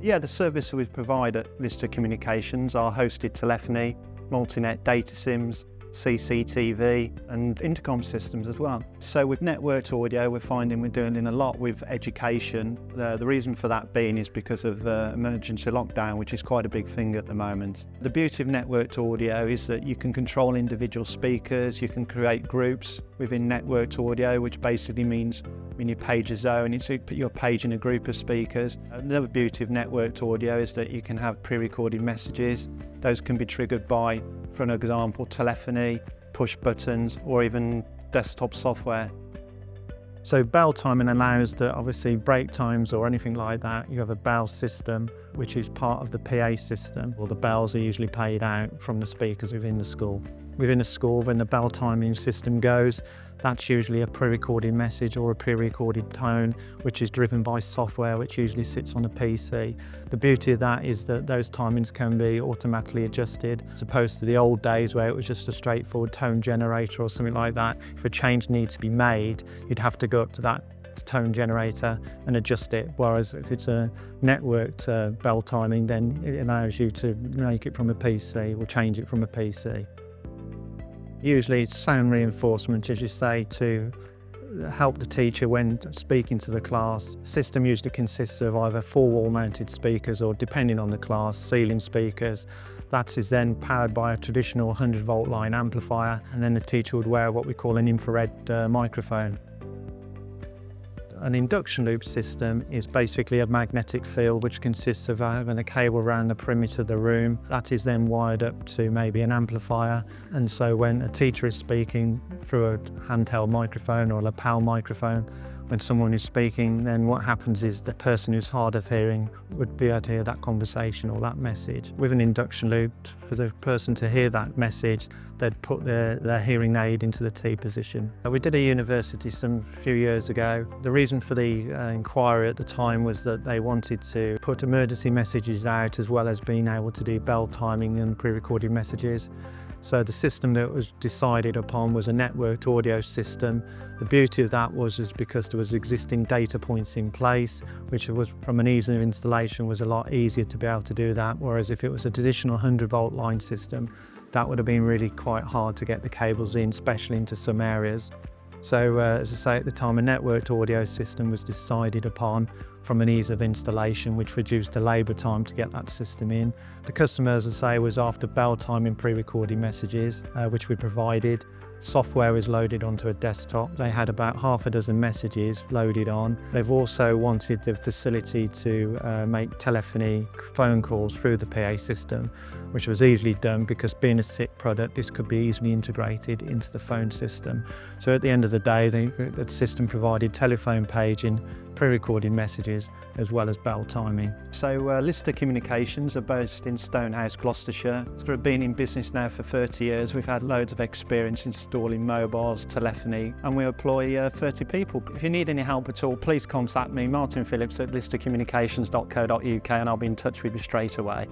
Yeah, the services we provide at Lister Communications are hosted telephony, multi-net data SIMs, CCTV and intercom systems as well. So with networked audio, we're finding we're doing a lot with education. The reason for that being is because of emergency lockdown, which is quite a big thing at the moment. The beauty of networked audio is that you can control individual speakers, you can create groups within networked audio, which basically means when you page a zone, it's you're paging a group of speakers. Another beauty of networked audio is that you can have pre-recorded messages. Those can be triggered by, for an example, telephony, push buttons, or even desktop software. So bell timing allows that obviously break times or anything like that, you have a bell system which is part of the PA system, or the bells are usually paid out from the speakers within the school. Within a school, when the bell timing system goes, that's usually a pre-recorded message or a pre-recorded tone, which is driven by software, which usually sits on a PC. The beauty of that is that those timings can be automatically adjusted, as opposed to the old days where it was just a straightforward tone generator or something like that. If a change needs to be made, you'd have to go up to that tone generator and adjust it, whereas if it's a networked bell timing, then it allows you to make it from a PC or change it from a PC. Usually it's sound reinforcement, as you say, to help the teacher when speaking to the class. The system usually consists of either four-wall mounted speakers or, depending on the class, ceiling speakers. That is then powered by a traditional 100-volt line amplifier, and then the teacher would wear what we call an infrared microphone. An induction loop system is basically a magnetic field which consists of having a cable around the perimeter of the room. That is then wired up to maybe an amplifier, and so when a teacher is speaking through a handheld microphone or a lapel microphone, when someone is speaking, then what happens is the person who's hard of hearing would be able to hear that conversation or that message. With an induction loop, for the person to hear that message, they'd put their hearing aid into the T position. We did a university some few years ago. The reason for the inquiry at the time was that they wanted to put emergency messages out as well as being able to do bell timing and pre-recorded messages. So the system that was decided upon was a networked audio system. The beauty of that was because there was existing data points in place, which was, from an ease of installation, was a lot easier to be able to do that. Whereas if it was a traditional 100-volt line system, that would have been really quite hard to get the cables in, especially into some areas. So as I say, at the time, a networked audio system was decided upon from an ease of installation, which reduced the labour time to get that system in. The customer, as I say, was after bell timing pre-recorded messages, which we provided. Software was loaded onto a desktop. They had about half a dozen messages loaded on. They've also wanted the facility to make telephony phone calls through the PA system, which was easily done because, being a SIP product, this could be easily integrated into the phone system. So at the end of the day, the system provided telephone paging, pre-recorded messages, as well as bell timing. So Lister Communications are based in Stonehouse, Gloucestershire. We've been in business now for 30 years. We've had loads of experience installing mobiles, telephony, and we employ 30 people. If you need any help at all, please contact me, Martin Phillips, at listercommunications.co.uk, and I'll be in touch with you straight away.